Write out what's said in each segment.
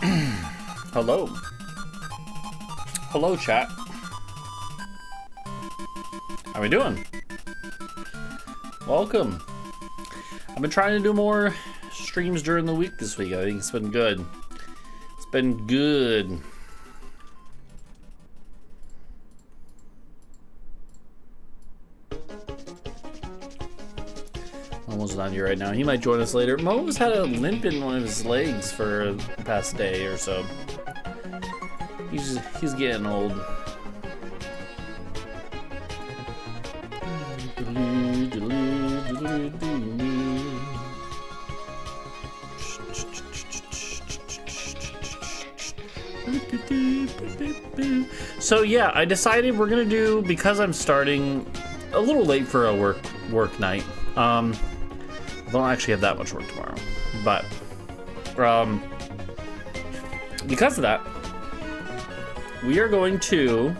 Hello. Hello, chat. How we doing? Welcome. I've been trying to do more streams during the week this week. I think it's been good. It's been good. Mo's not here right now. He might join us later. Mo's had a limp in one of his legs for the past day or so. He's getting old. So yeah, I decided we're gonna do, because I'm starting a little late for a work night. I don't actually have that much work tomorrow, but because of that, we are going to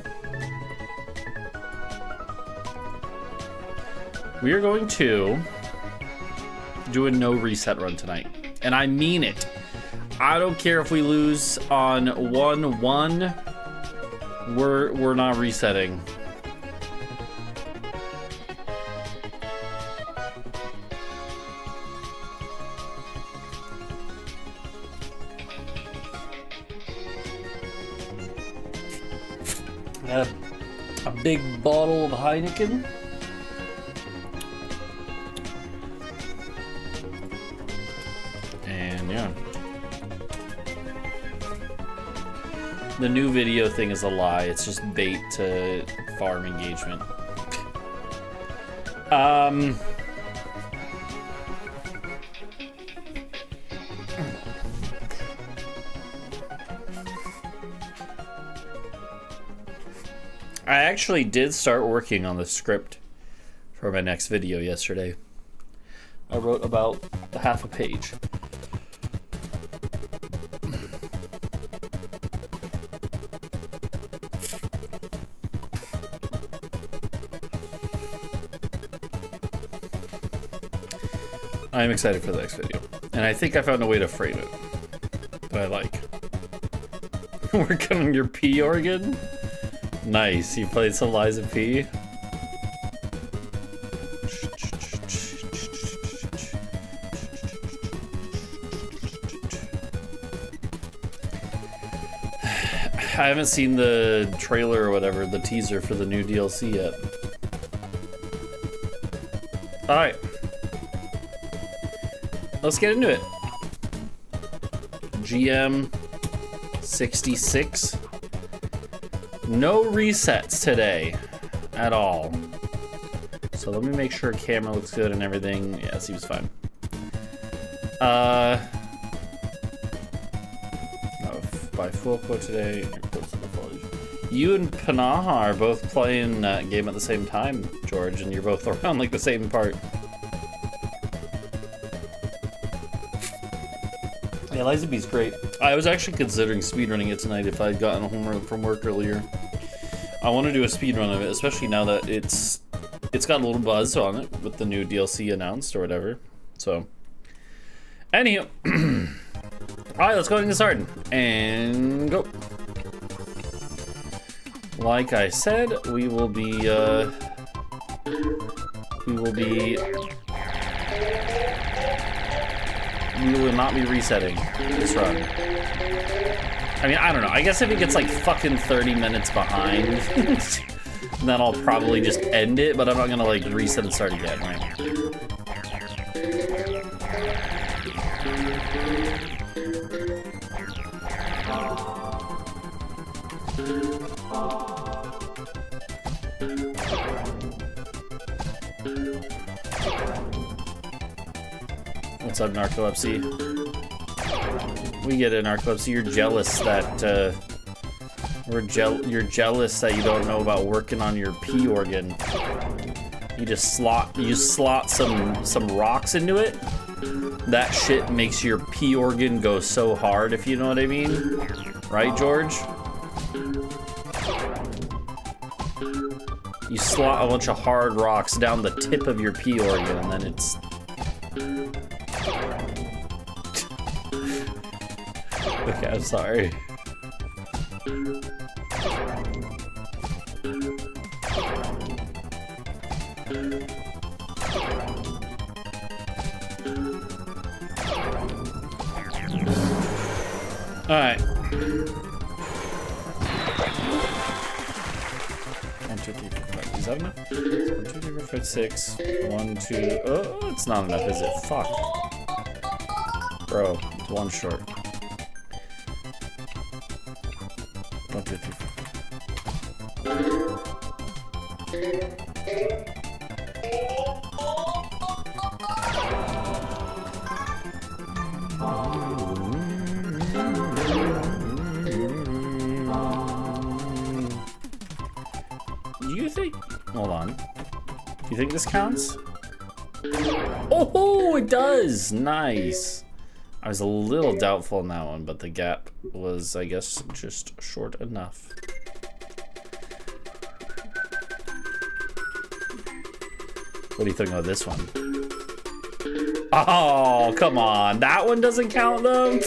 do a no reset run tonight, and I mean it. I don't care if we lose on 1-1. We're not resetting. Got a big bottle of Heineken. And yeah. The new video thing is a lie. It's just bait to farm engagement. I actually did start working on the script for my next video yesterday. I wrote about half a page. I am excited for the next video, and I think I found a way to frame it that I like. Working on your P organ? Nice, you played some Liza P. I haven't seen the trailer or whatever, the teaser for the new DLC yet. Alright. Let's get into it. GM 66. No resets today at all. So let me make sure camera looks good and everything. Yeah, seems fine. Oh, by full quote today. You and Panaha are both playing that game at the same time, George, and you're both around like the same part. Yeah, Liza B's great. I was actually considering speedrunning it tonight if I'd gotten home from work earlier. I want to do a speedrun of it, especially now that it's got a little buzz on it with the new DLC announced or whatever. So, anywho, all right, let's go ahead and get started and go. Like I said, we will not be resetting this run. I mean, I don't know. I guess if it gets like fucking 30 minutes behind, then I'll probably just end it, but I'm not gonna like reset and start again, right? What's up, Narcolepsy? We get it, Narcolepsy. You're jealous that you're jealous that you don't know about working on your P organ. You just slot some rocks into it. That shit makes your P organ go so hard, if you know what I mean. Right, George? You slot a bunch of hard rocks down the tip of your P organ, and then it's Okay, I'm sorry. Alright. 1, 2, 3, 4, 5. Is that enough? 1, 2, 3, 4, 5, 6. 1, 2. Oh, it's not enough, is it? Fuck. Bro, it's one short. 1, 2, 3, 4. Do you think? Hold on. Do you think this counts? Oh, it does! Nice. I was a little doubtful in that one, but the gap was, I guess, just short enough. What do you think about this one? Oh, come on. That one doesn't count, though?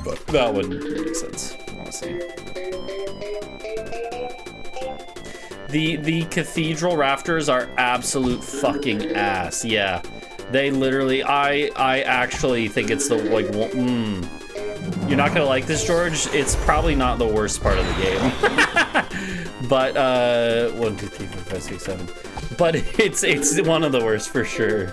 But that one makes sense, honestly. The cathedral rafters are absolute fucking ass. Yeah, they literally. I actually think it's the like. You're not gonna like this, George. It's probably not the worst part of the game. But 1, 2, 3, 4, 5, 6, 7. But it's one of the worst for sure.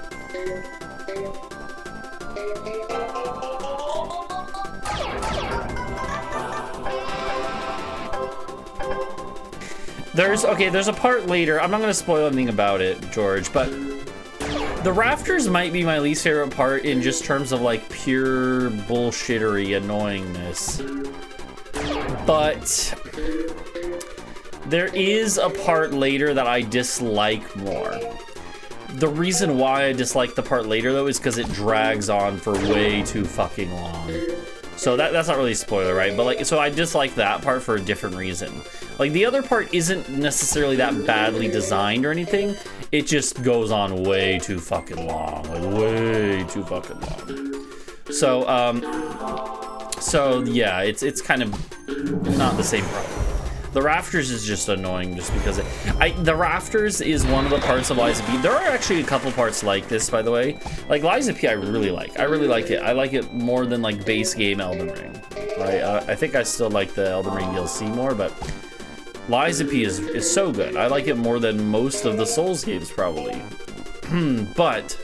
There's a part later. I'm not gonna spoil anything about it, George, but the rafters might be my least favorite part in just terms of like pure bullshittery annoyingness. But there is a part later that I dislike more. The reason why I dislike the part later though is because it drags on for way too fucking long. So that's not really a spoiler, right? But like, so I dislike that part for a different reason. Like the other part isn't necessarily that badly designed or anything. It just goes on way too fucking long, like way too fucking long. So yeah, it's kind of not the same problem. The rafters is just annoying just because the rafters is one of the parts of Lies of P. There are actually a couple parts like this, by the way. Like Lies of P I really like. I really like it. I like it more than like base game Elden Ring. Right? I think I still like the Elden Ring DLC more, but Lies of P is so good. I like it more than most of the Souls games probably. But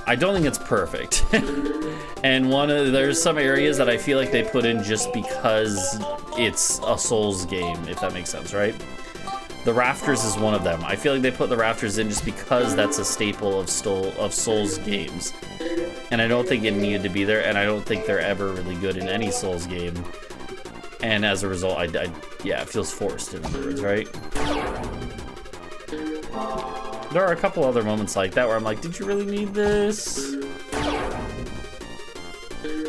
I don't think it's perfect. And there's some areas that I feel like they put in just because it's a Souls game, if that makes sense, right? The rafters is one of them. I feel like they put the rafters in just because that's a staple of Souls games. And I don't think it needed to be there, and I don't think they're ever really good in any Souls game. And as a result, yeah, it feels forced, in other words, right? There are a couple other moments like that where I'm like, did you really need this?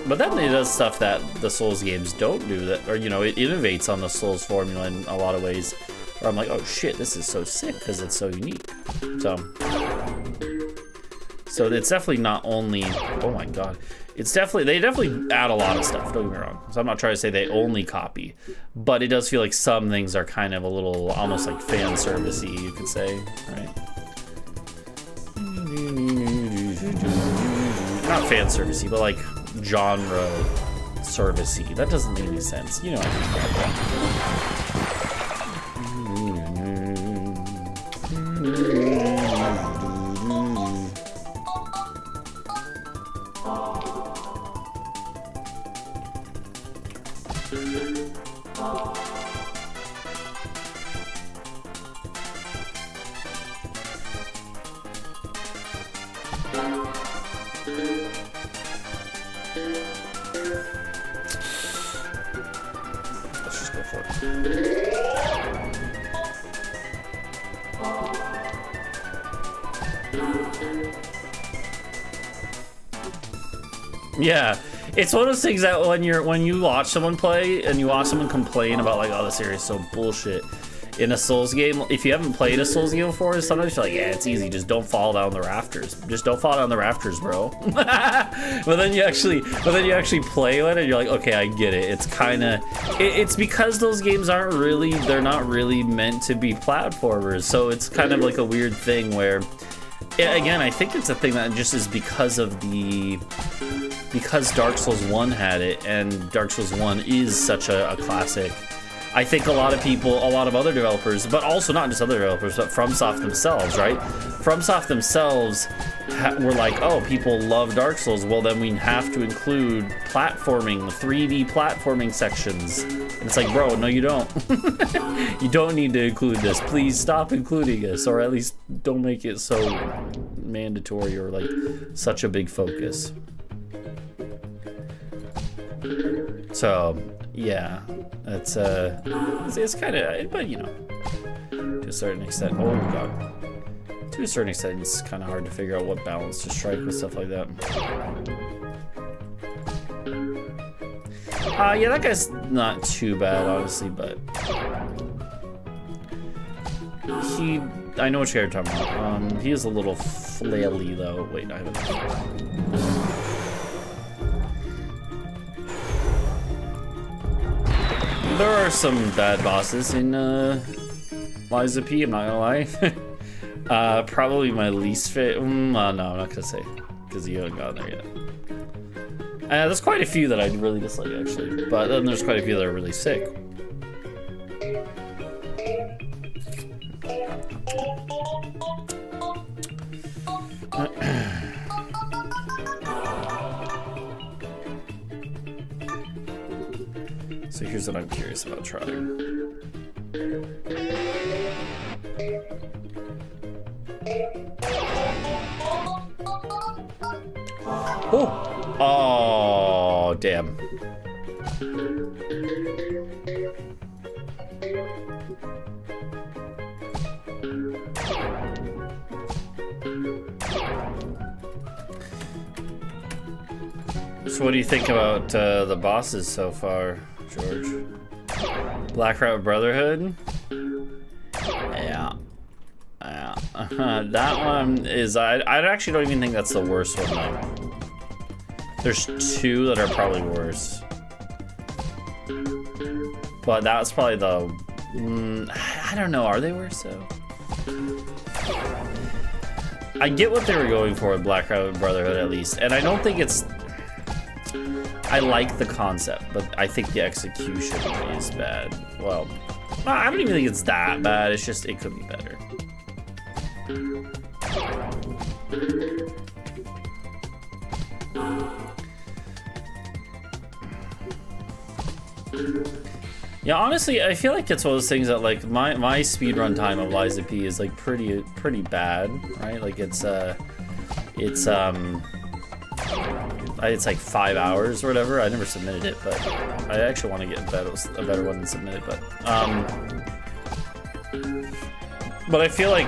But then it does stuff that the Souls games don't do, that, or you know, it innovates on the Souls formula in a lot of ways. Where I'm like, oh shit, this is so sick because it's so unique. So it's definitely not only. Oh my god, they definitely add a lot of stuff. Don't get me wrong. So I'm not trying to say they only copy, but it does feel like some things are kind of a little, almost like fan servicey, you could say, right? Not fan servicey, but like genre servicey. That doesn't make any sense. You know what I mean about that. Let's just go for it. Yeah, it's one of those things that when you watch someone play and you watch someone complain about like, oh, this area is so bullshit, in a Souls game, if you haven't played a Souls game before, sometimes you're like, yeah, it's easy, just don't fall down the rafters. Just don't fall down the rafters, bro. but then you actually play it and you're like, okay, I get it. It's kind of, it's because those games aren't really, they're not really meant to be platformers. So it's kind of like a weird thing where, again, I think it's a thing that just is because Dark Souls 1 had it, and Dark Souls 1 is such a classic. I think a lot of people, a lot of other developers, but also not just other developers, but FromSoft themselves, right? FromSoft themselves were like, oh, people love Dark Souls, well then we have to include platforming, 3D platforming sections. And it's like, bro, no you don't. You don't need to include this. Please stop including this, or at least don't make it so mandatory or like such a big focus. So, yeah, it's kind of, but you know, to a certain extent, oh god, to a certain extent, it's kind of hard to figure out what balance to strike with stuff like that. Yeah, that guy's not too bad, honestly, but I know what you're talking about. He is a little flaily though. Wait, I haven't. There are some bad bosses in Liza P, I'm not gonna lie. Probably my least favorite. No, I'm not gonna say, because you haven't gotten there yet. There's quite a few that I really dislike, actually. But then there's quite a few that are really sick. So here's what I'm curious about trying. Oh, damn. So what do you think about the bosses so far, George? Black Route Brotherhood? Yeah. Yeah. That one is, I actually don't even think that's the worst one though. There's two that are probably worse. But that's probably the, I don't know, are they worse though? I get what they were going for with Black Route Brotherhood at least, and I don't think it's, I like the concept, but I think the execution is bad. Well, I don't even think it's that bad, it's just, it could be better. Yeah, honestly, I feel like it's one of those things that like my speedrun time of Liza P is like pretty bad, right? Like it's like 5 hours or whatever. I never submitted it, but I actually want to get a better one than submit it. But I feel like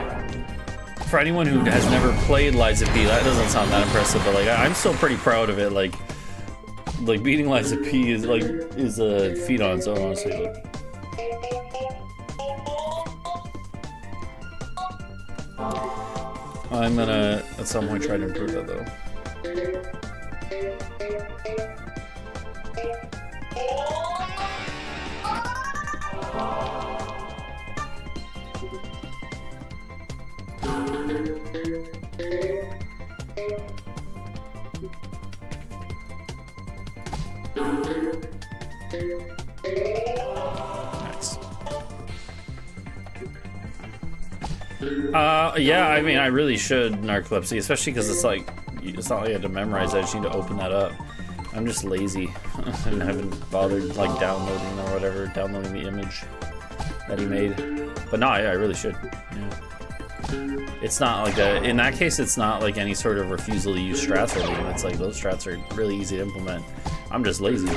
for anyone who has never played Liza P, that doesn't sound that impressive. But like I'm still pretty proud of it. Like beating Liza P is a feat on its own, honestly. Like. I'm gonna at some point try to improve that though. Yeah, I mean, I really should narcolepsy, especially because it's like, it's not like I had to memorize it, I just need to open that up. I'm just lazy and haven't bothered like downloading or whatever, downloading the image that he made. But no, I really should. Yeah. It's not like in that case, it's not like any sort of refusal to use strats or anything. It's like those strats are really easy to implement. I'm just lazy.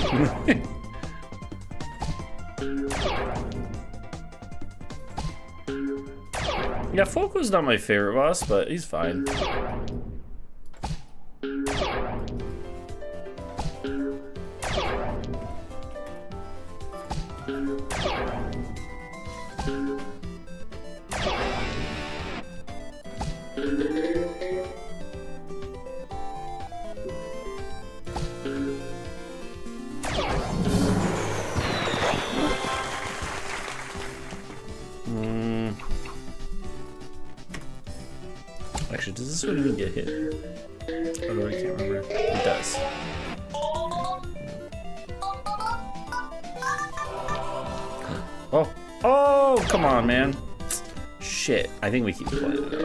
Yeah, Folko's not my favorite boss, but he's fine. Actually, does this one even get hit? Although I can't remember. It does. Oh! Oh! Come on, man. Shit. I think we keep playing it out.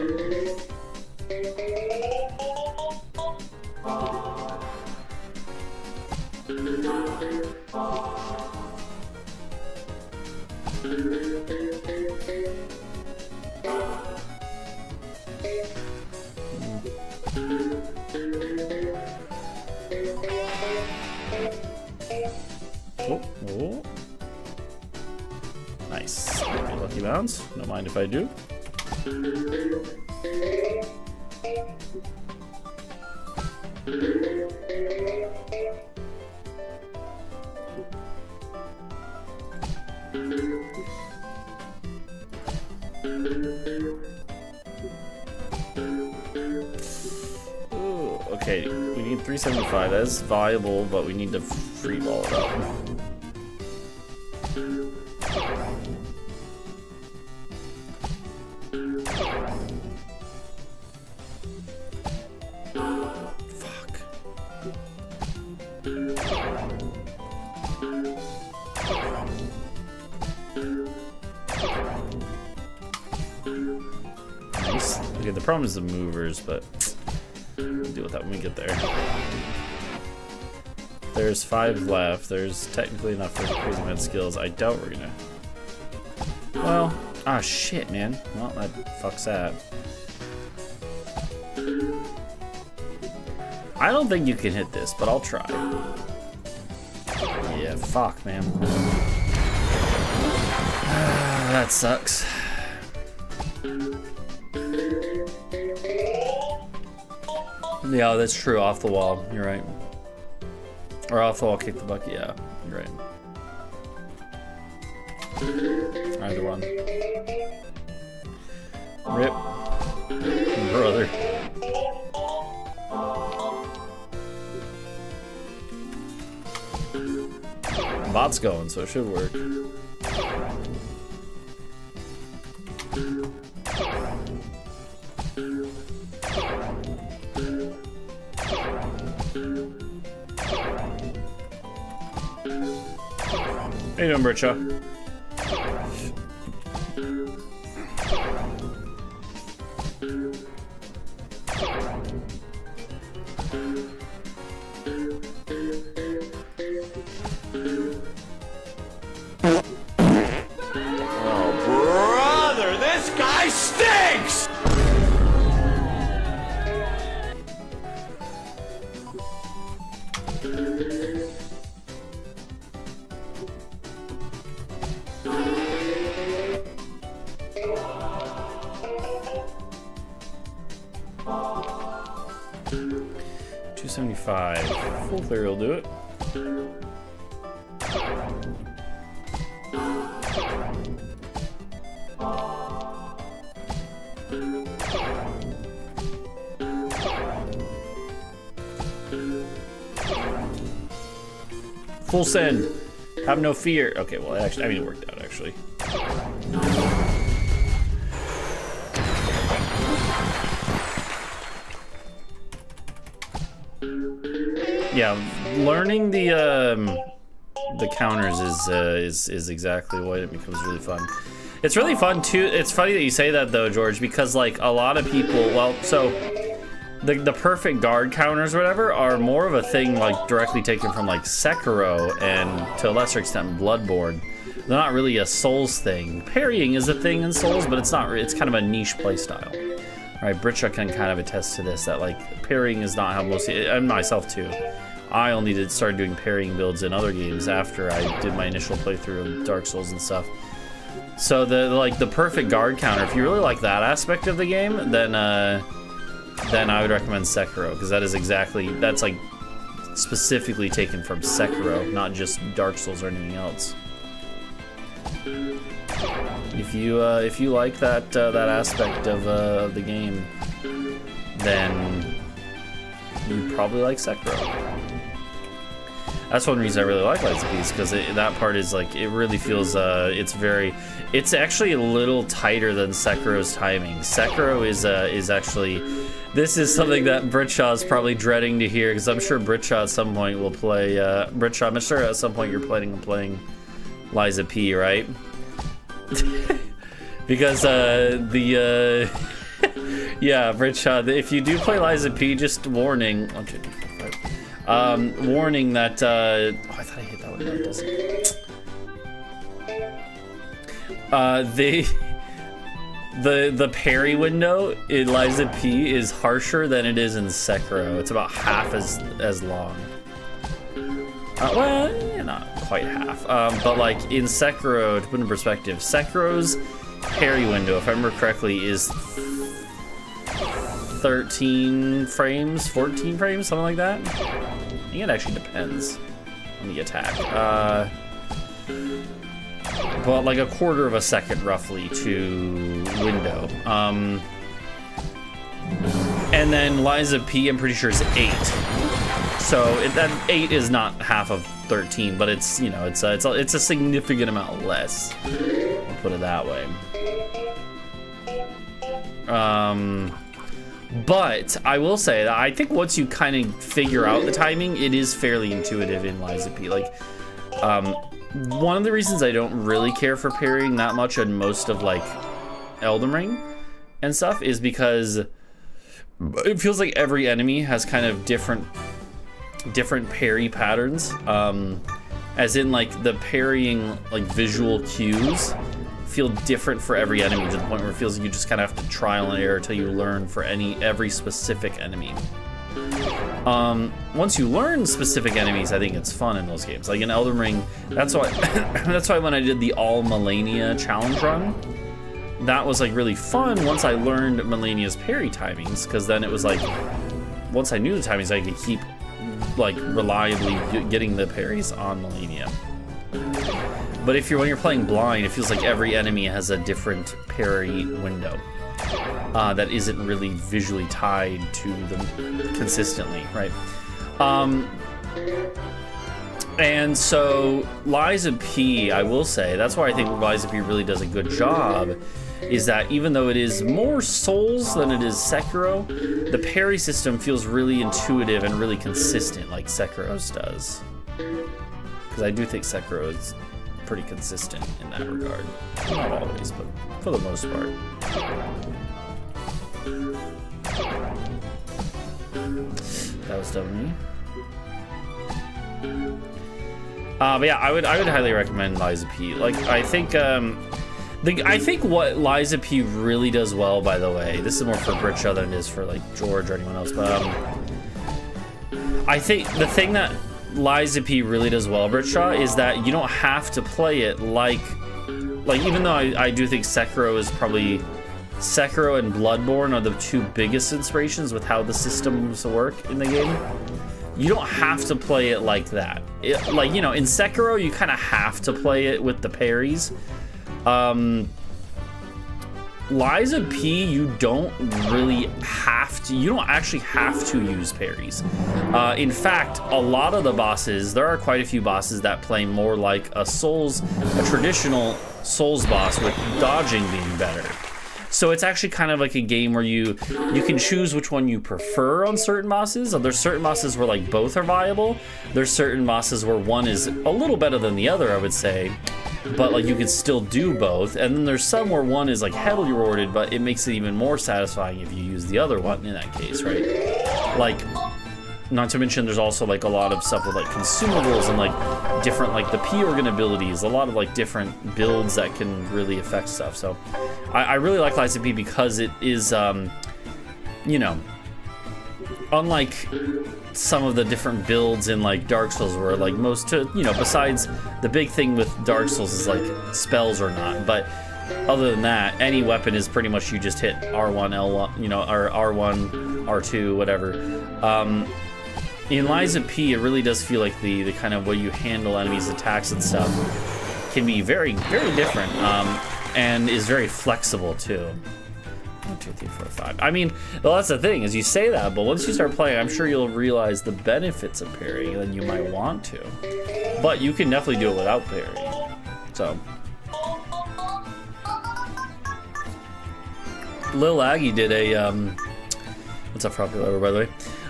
Oh. Nice. Lucky bounce. Don't mind if I do. Ooh, okay, we need 375. That is viable, but we need to free ball it up. Okay, the problem is the movers, but we'll deal with that when we get there. There's 5 left. There's technically enough for crazy mad skills. I doubt we're gonna. Well, ah, shit, man. Well, that fucks that. I don't think you can hit this, but I'll try. Yeah, fuck, man. That sucks. Yeah, that's true. Off the wall. You're right. Or off the wall, kick the bucket. Yeah, you're right. Either one. Rip. Brother. Bot's going, so it should work. How you doing, Britcha? Oh, brother, this guy stinks! $275. Full clear will do it. Full send. Have no fear. Okay, well, actually, I mean, it worked out, actually. Yeah, learning the counters is exactly what it becomes really fun. It's really fun too. It's funny that you say that though, George, because like a lot of people, well, so the perfect guard counters or whatever are more of a thing like directly taken from like Sekiro and to a lesser extent Bloodborne. They're not really a Souls thing. Parrying is a thing in Souls, but it's not. It's kind of a niche playstyle. Right, Britcha can kind of attest to this, that like parrying is not how most, and myself too. I only started doing parrying builds in other games after I did my initial playthrough of Dark Souls and stuff. So the perfect guard counter, if you really like that aspect of the game, then I would recommend Sekiro, because that is exactly, that's like specifically taken from Sekiro, not just Dark Souls or anything else. If you like that aspect of the game, then you probably like Sekiro. That's one reason I really like Lies of P, is because that part is like, it really feels, it's actually a little tighter than Sekiro's timing. Sekiro is actually, this is something that Britshaw is probably dreading to hear, because I'm sure Britshaw at some point will play, Britshaw, I'm sure at some point you're planning on playing Lies of P, right? Because, yeah, Britshaw, if you do play Lies of P, just warning, 1, 2, 3, 4, 5. Warning that, oh, I thought I hit that one, no, it doesn't. The parry window in Lies of P is harsher than it is in Sekiro. It's about half as long. Well, yeah, not quite half. But like in Sekiro, to put in perspective, Sekiro's parry window, if I remember correctly, is 13 frames, 14 frames, something like that. I think it actually depends on the attack. But like a quarter of a second roughly to window. And then Lies of P, I'm pretty sure is 8. So that 8 is not half of 13, but it's, you know, it's a significant amount less. I'll put it that way. But I will say that I think once you kind of figure out the timing, it is fairly intuitive in Lies of P. Like, one of the reasons I don't really care for parrying that much on most of like Elden Ring and stuff is because it feels like every enemy has kind of different parry patterns. As in like the parrying like visual cues feel different for every enemy, to the point where it feels like you just kind of have to trial and error until you learn for every specific enemy. Once you learn specific enemies, I think it's fun in those games. Like in Elden Ring, that's why that's why when I did the all Malenia challenge run, that was like really fun once I learned Malenia's parry timings, because then it was like, once I knew the timings, I could keep like reliably getting the parries on Malenia. But when you're playing blind, it feels like every enemy has a different parry window that isn't really visually tied to them consistently, right? And so Lies of P, I will say, that's why I think Lies of P really does a good job, is that even though it is more Souls than it is Sekiro, the parry system feels really intuitive and really consistent like Sekiro's does. Because I do think Sekiro is pretty consistent in that regard. Not always, but for the most part. That was dumb. But yeah, I would highly recommend Lies of P. Like, I think what Lies of P really does well, by the way, this is more for Britshaw than it is for like George or anyone else, but I think the thing that Lies of P really does well, Britshaw, is that you don't have to play it like even though I do think Sekiro and Bloodborne are the two biggest inspirations with how the systems work in the game. You don't have to play it like that. Like, you know, in Sekiro, you kind of have to play it with the parries. Lies of P, you don't actually have to use parries. In fact, a lot of the bosses, there are quite a few bosses that play more like a traditional Souls boss, with dodging being better. So it's actually kind of like a game where you can choose which one you prefer on certain bosses. There's certain bosses where like both are viable. There's certain bosses where one is a little better than the other, I would say, but like you could still do both. And then there's some where one is like heavily rewarded, but it makes it even more satisfying if you use the other one in that case, right? Like, not to mention there's also like a lot of stuff with like consumables and like different like the P organ abilities, a lot of like different builds that can really affect stuff. So I really like Lies of P because it is, you know, unlike some of the different builds in like Dark Souls where like besides the big thing with Dark Souls is like spells or not, but other than that, any weapon is pretty much you just hit R1, L1, you know, or R1, R2, whatever. In Lies of P, it really does feel like the kind of way you handle enemies' attacks and stuff can be very, very different, and is very flexible too. 1, 2, 3, 4, 5. I mean, well, that's the thing, is you say that, but once you start playing, I'm sure you'll realize the benefits of parrying, and then you might want to. But you can definitely do it without parrying. So. Lil Aggie did a, what's up, Frog Lover, by the way?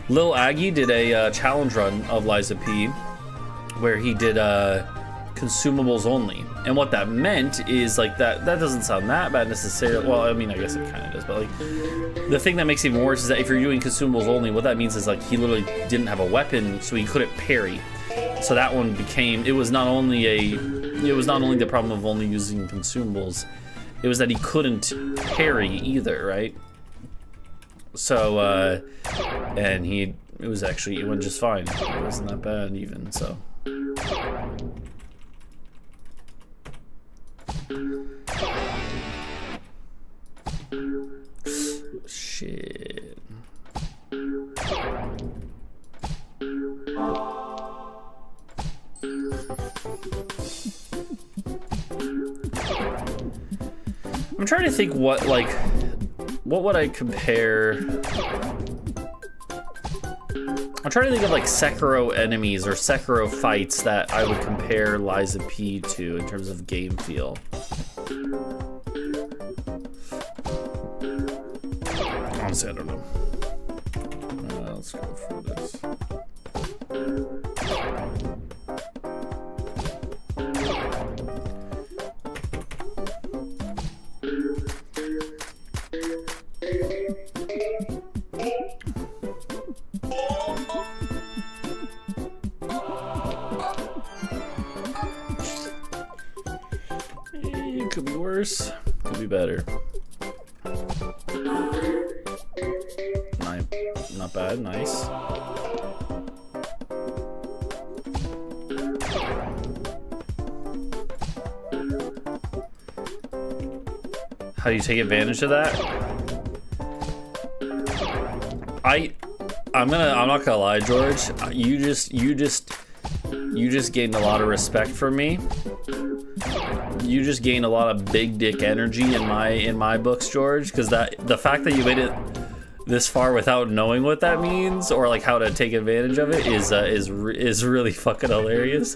Lil Aggie did a challenge run of Liza P, where he did consumables only. And what that meant is, like, that doesn't sound that bad necessarily. Well, I mean, I guess it kind of does, but like, the thing that makes it even worse is that if you're doing consumables only, what that means is, like, he literally didn't have a weapon, so he couldn't parry. So that one became, it was not only the problem of only using consumables, it was that he couldn't parry either, right? So, and it went just fine. It wasn't that bad even, so. Shit. I'm trying to think what would I compare? I'm trying to think of like Sekiro enemies or Sekiro fights that I would compare Liza P to in terms of game feel. Honestly, I don't know. Let's go for this. It could be worse, could be better. Not bad, nice. How do you take advantage of that? I'm not gonna lie, George. You just gained a lot of respect from me. You just gained a lot of big dick energy in my books, George, because the fact that you made it this far without knowing what that means or like how to take advantage of it is really fucking hilarious.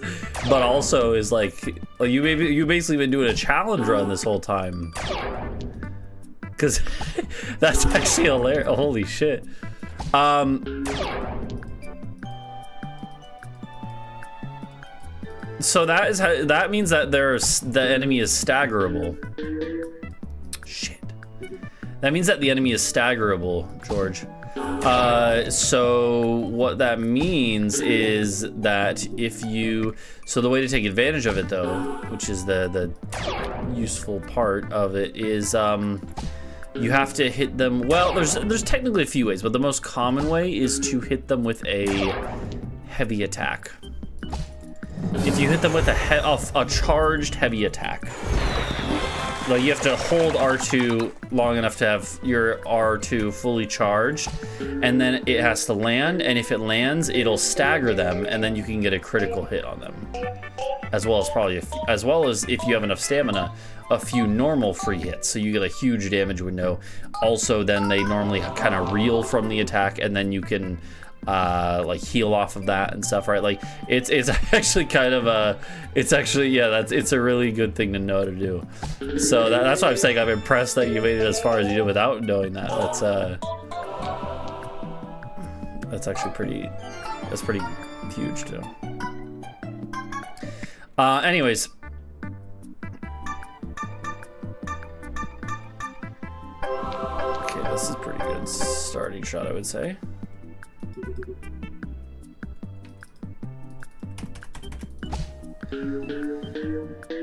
But also is like you basically been doing a challenge run this whole time. Cause that's actually hilarious. Holy shit. So that means that the enemy is staggerable. Shit. That means that the enemy is staggerable, George. So what that means is that so the way to take advantage of it though, which is the useful part of it, is you have to hit them. Well, there's technically a few ways, but the most common way is to hit them with a heavy attack. If you hit them with a charged heavy attack, like you have to hold R2 long enough to have your R2 fully charged, and then it has to land, and if it lands, it'll stagger them, and then you can get a critical hit on them. As well as if you have enough stamina, a few normal free hits, so you get a huge damage window. Also, then they normally kind of reel from the attack, and then you can like heal off of that and stuff, right? Like it's actually kind of it's a really good thing to know how to do. So that's why I'm saying I'm impressed that you made it as far as you did without knowing that. That's actually pretty huge too. Anyways. Okay, this is pretty good starting shot, I would say.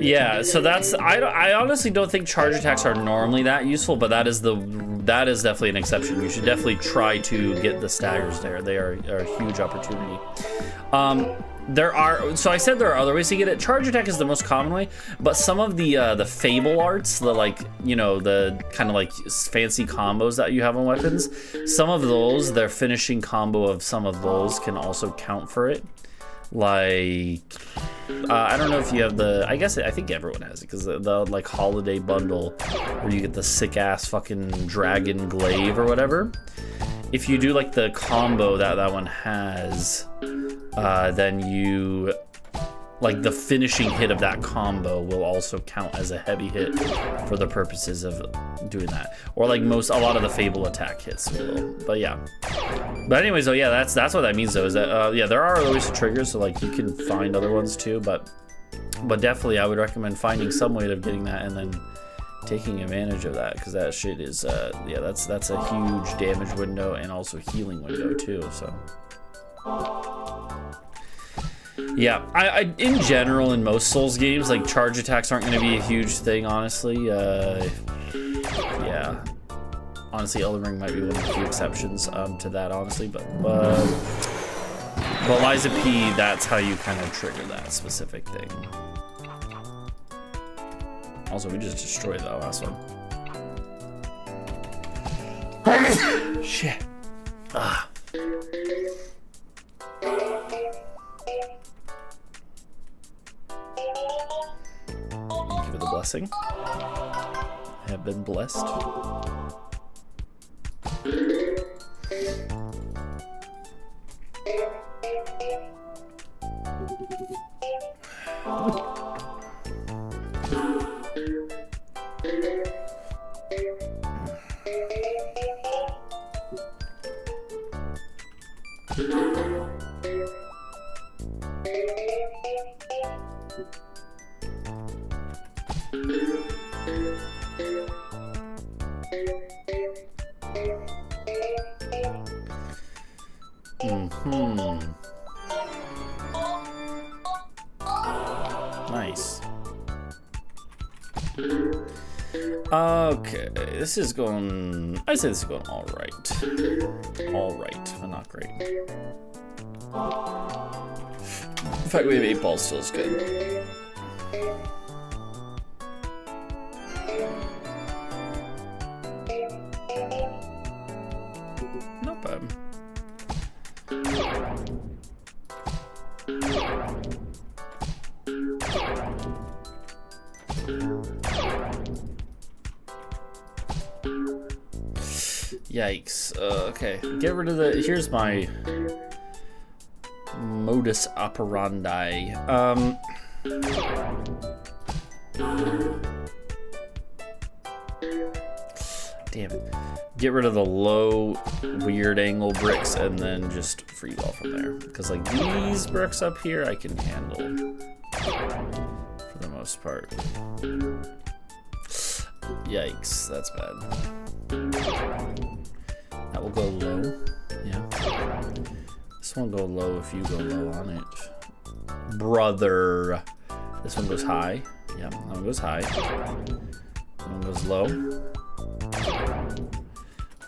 Yeah, so I honestly don't think charge attacks are normally that useful, but that is definitely an exception. You should definitely try to get the staggers there. They are a huge opportunity. So I said there are other ways to get it. Charge attack is the most common way, but some of the fable arts, the kind of like fancy combos that you have on weapons, some of those, their finishing combo of some of those can also count for it. Like, I don't know if you have the, I think everyone has it, because the like holiday bundle where you get the sick ass fucking dragon glaive or whatever. If you do like the combo that one has, then you, like the finishing hit of that combo will also count as a heavy hit for the purposes of doing that. Or like a lot of the Fable attack hits will. But yeah. But anyways, though, yeah, that's what that means though, is that, yeah, there are other ways to trigger, so like you can find other ones too, but definitely I would recommend finding some way of getting that and then taking advantage of that, because that shit is, yeah, that's a huge damage window and also healing window too, so. Yeah, I in general, in most Souls games, like charge attacks aren't going to be a huge thing, honestly. Yeah. Honestly, Elden Ring might be one of the few exceptions to that, honestly, but Liza P, that's how you kind of trigger that specific thing. Also, we just destroyed that last one. Shit. Ah. Thank you for the blessing. I have been blessed. Nice. Okay, this is going, I'd say this is going all right. All right, but not great. In fact, we have 8 balls, still is good. Not bad. Yikes. Okay, get rid of the, here's my modus operandi. Damn it. Get rid of the low, weird angle bricks and then just free ball from there. Because like these bricks up here I can handle for the most part. Yikes, that's bad. That will go low. Yeah. This one go low if you go low on it. Brother. This one goes high. Yeah, that one goes high. That one goes low.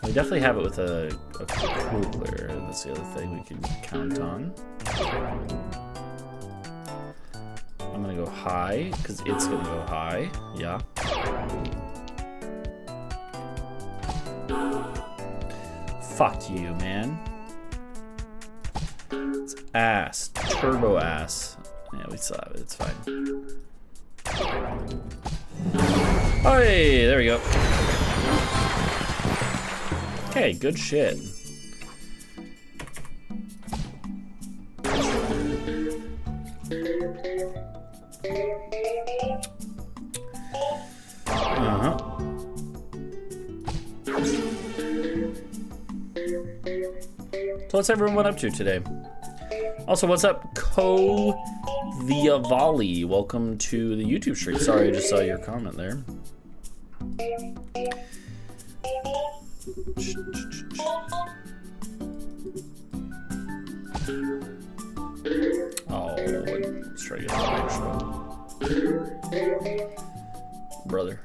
We definitely have it with a cooler. That's the other thing we can count on. I'm gonna go high, because it's gonna go high. Yeah. Fuck you, man. It's ass. Turbo ass. Yeah, we still have it. It's fine. Oh, hey, there we go. Okay, good shit. Uh-huh. So what's everyone up to today? Also, what's up, Viavali? Welcome to the YouTube stream. Sorry, I just saw your comment there. Oh, let's try to get the brother.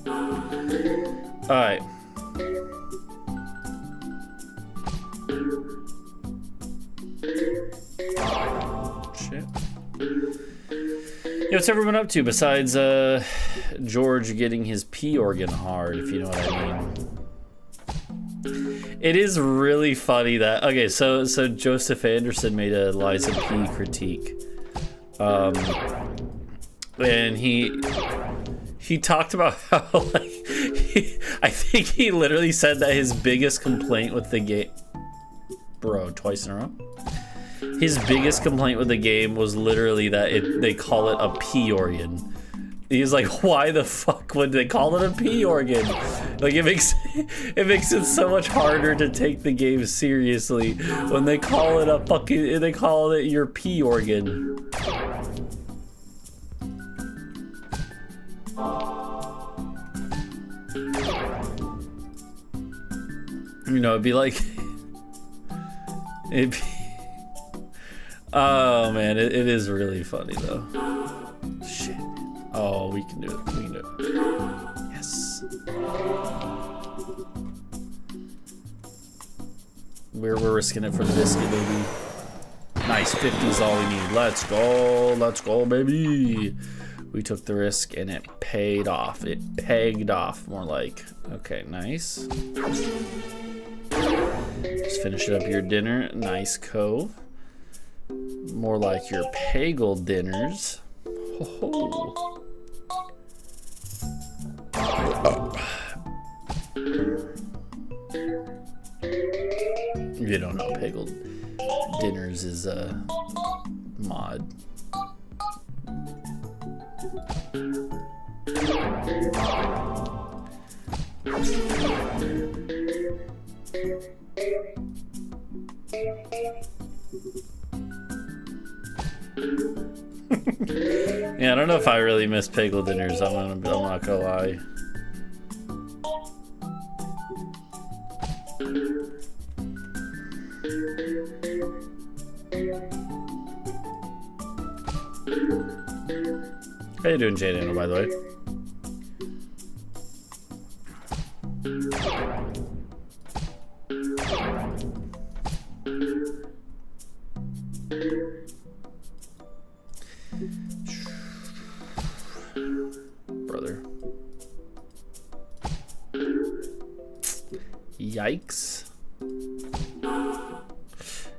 All right. Shit. Yeah, what's everyone up to besides George getting his P organ hard, if you know what I mean? It is really funny that so Joseph Anderson made a Liza P critique, and he talked about how like I think he literally said that his biggest complaint with the game, bro, twice in a row. His biggest complaint with the game was literally that they call it a P organ. He's like, why the fuck would they call it a P organ? Like it makes it so much harder to take the game seriously when they call it your P organ. You know, it'd be like oh man, it is really funny though. Shit. Oh, we can do it. We can do it. Yes. We're risking it for the biscuit, baby. Nice, 50's all we need. Let's go, baby. We took the risk and it paid off. It pegged off, more like. Okay, nice. Just finish up your dinner. Nice, Cove. More like your Peggle dinners. Ho-ho. You don't know, Peggle dinners is a mod. Yeah, I don't know if I really miss Peggle dinners. I'm not gonna lie. How you doing, Jay Daniel, by the way? Brother. Yikes.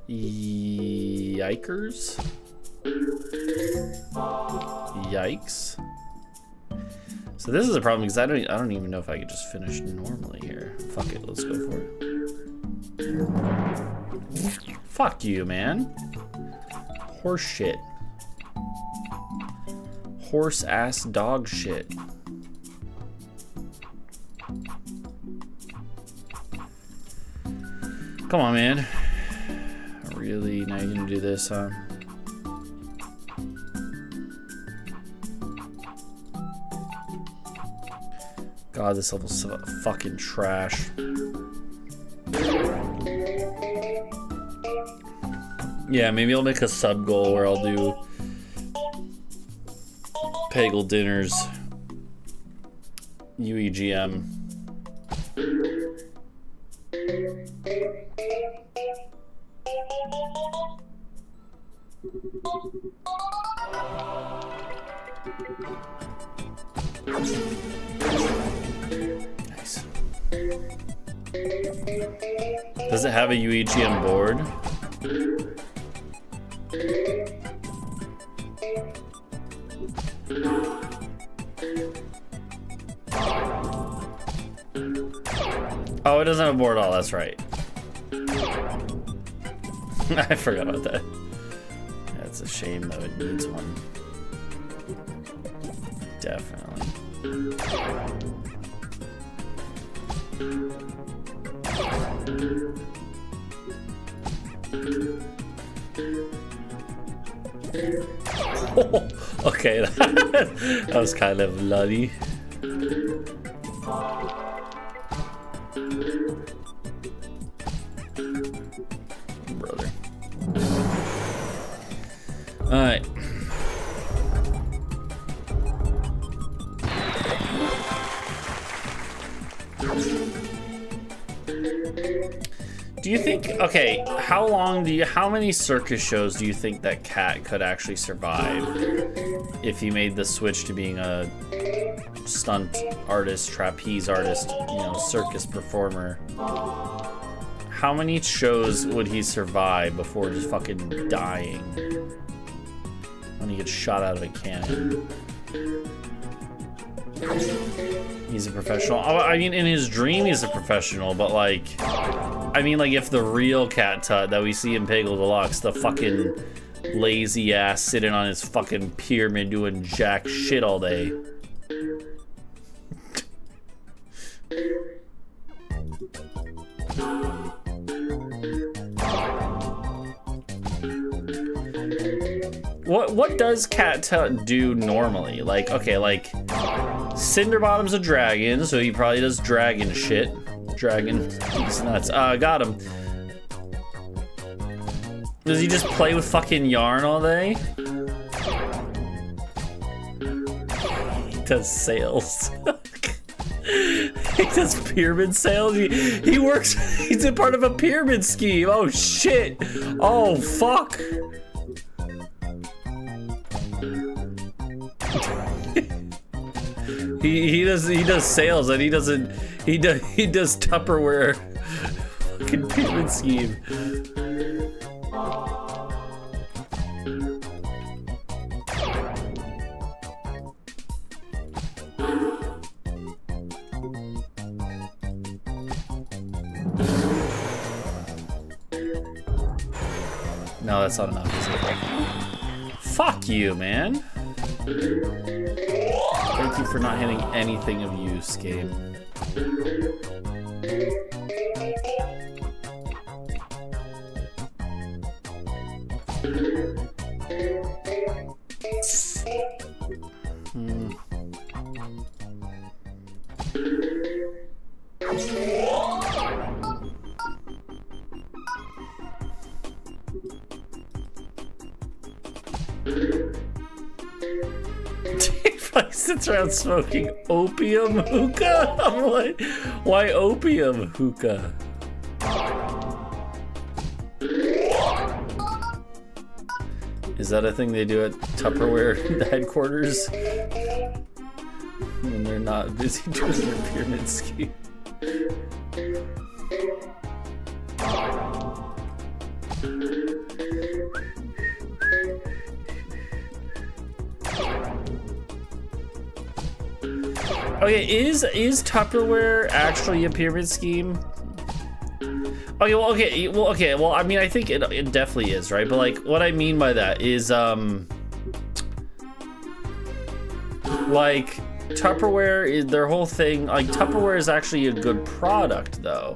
Yikers. Yikes. So this is a problem because I don't even know if I could just finish normally here. Fuck it, let's go for it. Fuck you, man. Horse shit. Horse ass dog shit. Come on, man. Really? Now you're gonna do this, huh? God, this level's so fucking trash. Yeah, maybe I'll make a sub goal where I'll do Peggle dinners, UEGM. Nice. Does it have a UEGM board? Oh, it doesn't have a board at all, that's right. I forgot about that. That's a shame though, it needs one. Definitely. Oh, okay, that was kind of bloody. Brother. Alright. Do you think, okay, how many circus shows do you think that Cat could actually survive if he made the switch to being a stunt artist, trapeze artist, you know, circus performer? How many shows would he survive before just fucking dying? When he gets shot out of a cannon. He's a professional. Oh, I mean, in his dream, he's a professional, but like, I mean, like, if the real Cat Tut that we see in Peggle Deluxe, the fucking lazy ass sitting on his fucking pyramid doing jack shit all day. What does Cat Tut do normally? Like, okay, like, Cinderbottom's a dragon, so he probably does dragon shit. Dragon, he's nuts. Got him. Does he just play with fucking yarn all day? He does sales. He does pyramid sales. He works. He's a part of a pyramid scheme. Oh shit. Oh fuck. He does sales, and he does Tupperware fucking pyramid scheme. No, that's not enough, is it? Fuck you, man. Thank you for not hitting anything of use, game. He sits around smoking opium hookah? What? Why opium hookah? Is that a thing they do at Tupperware headquarters? When they're not busy doing their pyramid scheme. Okay, is Tupperware actually a pyramid scheme? Okay, well, I mean, I think it definitely is, right? But like, what I mean by that is, like, Tupperware is their whole thing. Like, Tupperware is actually a good product, though.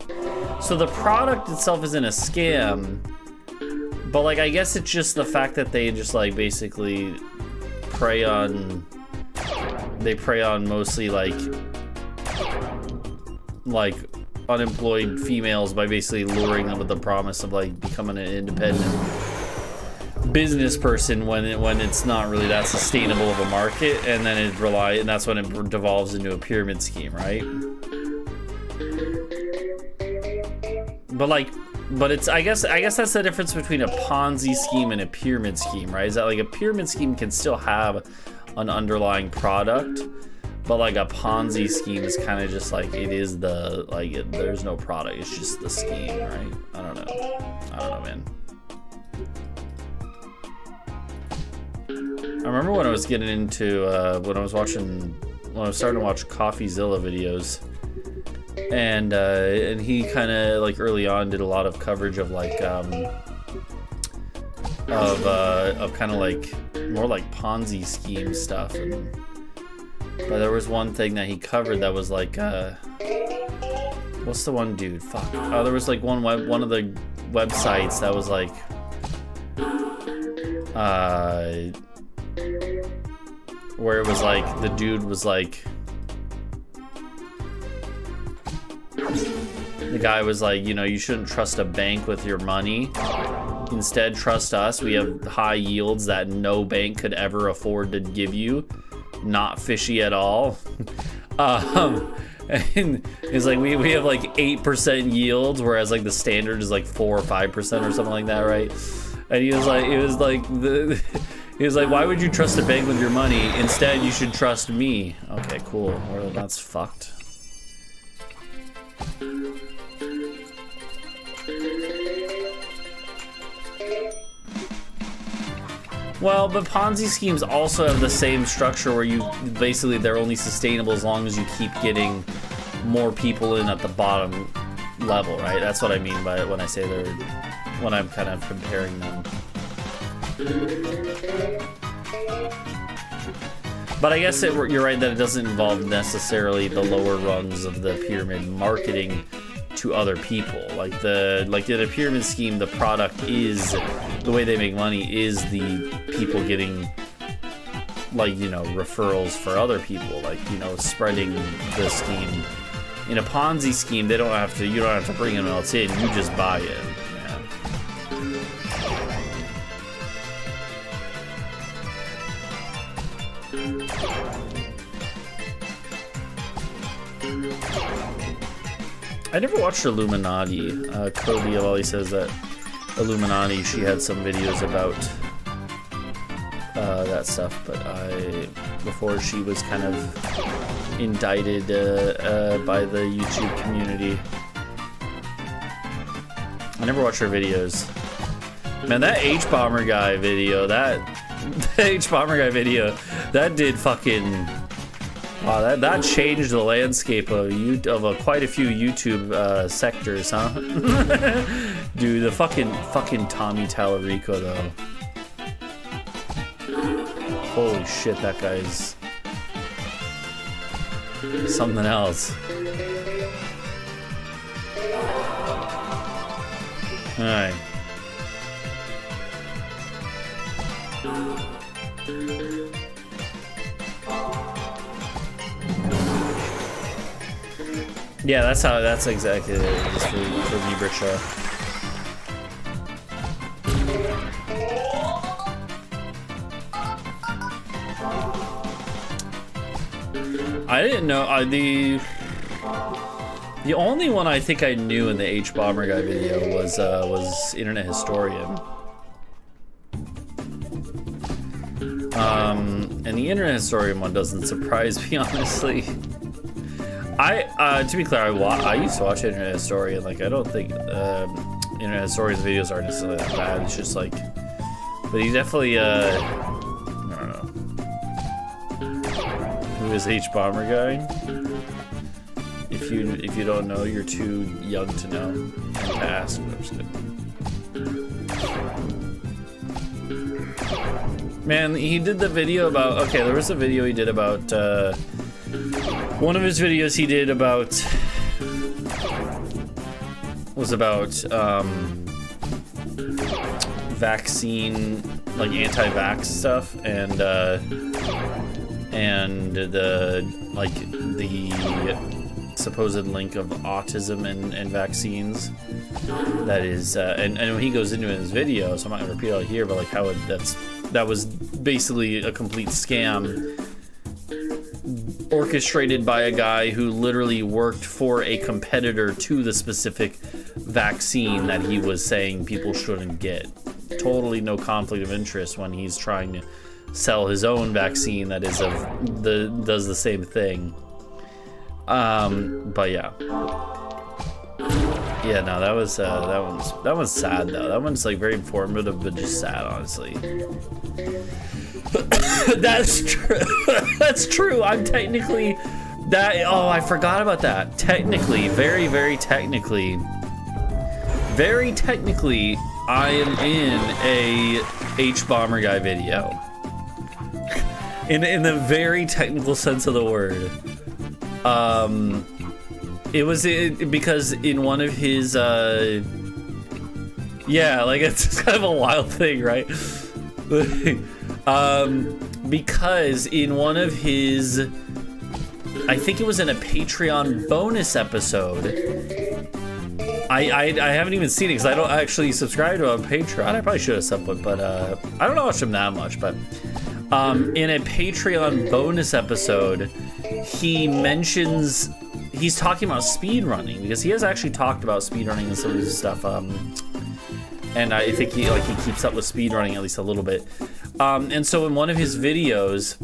So the product itself isn't a scam, but like, I guess it's just the fact that they just like basically prey on. They prey on mostly like unemployed females by basically luring them with the promise of like becoming an independent business person when it's not really that sustainable of a market, and then and that's when it devolves into a pyramid scheme, right? But it's I guess that's the difference between a Ponzi scheme and a pyramid scheme, right? Is that like a pyramid scheme can still have an underlying product, but like a Ponzi scheme is kind of just like there's no product, it's just the scheme, right? I don't know, man. I remember when I was getting into when I was starting to watch CoffeeZilla videos, and he kind of like early on did a lot of coverage of like of kind of like more like Ponzi scheme stuff, but there was one thing that he covered that was like what's the one dude? Fuck. There was like one of the websites that was like where it was like the dude was like the guy was like, you know, you shouldn't trust a bank with your money. Instead, trust us. We have high yields that no bank could ever afford to give you. Not fishy at all. And it's like we have like 8% yields, whereas like the standard is like 4 or 5% or something like that, right? And he was like, why would you trust a bank with your money? Instead, you should trust me. Okay, cool. Well, that's fucked. Well, but Ponzi schemes also have the same structure where you basically they're only sustainable as long as you keep getting more people in at the bottom level, right? That's what I mean by it when I say they're when I'm kind of comparing them. But I guess you're right that it doesn't involve necessarily the lower rungs of the pyramid marketing to other people. Like in a pyramid scheme, the product is the way they make money is the people getting, like, you know, referrals for other people, like, you know, spreading the scheme. In a Ponzi scheme, you don't have to bring anyone else in, you just buy it. I never watched Illuminati. Cody always says that Illuminati, she had some videos about that stuff, but before she was kind of indicted by the YouTube community. I never watched her videos. Man, that H-Bomber guy video, that did fucking... Wow, that changed the landscape of quite a few YouTube sectors, huh? Dude, the fucking Tommy Tallarico though. Holy shit, that guy's something else. All right. Yeah, that's exactly it. It's for me, Brickshaw. I didn't know the only one I think I knew in the H-Bomber guy video was Internet Historian. And the Internet Historian one doesn't surprise me, honestly. To be clear, I used to watch Internet Historian. Like, I don't think Internet Historian's videos are necessarily that bad. It's just like, but he definitely, I don't know. Who is H-Bomber guy? If you don't know, you're too young to know and to ask. I'm just kidding. Man, he did the video about. Okay, there was a video he did about. One of his videos he did about was about vaccine, like anti-vax stuff, and the supposed link of autism and vaccines. That is, and when he goes into it in his video, so I'm not gonna repeat it all here, but like how that was basically a complete scam. Orchestrated by a guy who literally worked for a competitor to the specific vaccine that he was saying people shouldn't get. Totally no conflict of interest when he's trying to sell his own vaccine that is does the same thing. But yeah. Yeah, no, that one's sad though. That one's like very informative but just sad, honestly. That's true. That's true. I'm technically that. Oh, I forgot about that. Technically, very technically, I am in a H-Bomber guy video. In the very technical sense of the word. It was because in one of his. Yeah, like it's kind of a wild thing, right? Because in one of his, I think it was in a Patreon bonus episode. I haven't even seen it because I don't actually subscribe to him on Patreon. I probably should have somewhat, but I don't watch him that much. But in a Patreon bonus episode, he's talking about speedrunning because he has actually talked about speedrunning and some of his stuff. And I think he keeps up with speedrunning at least a little bit. And so in one of his videos,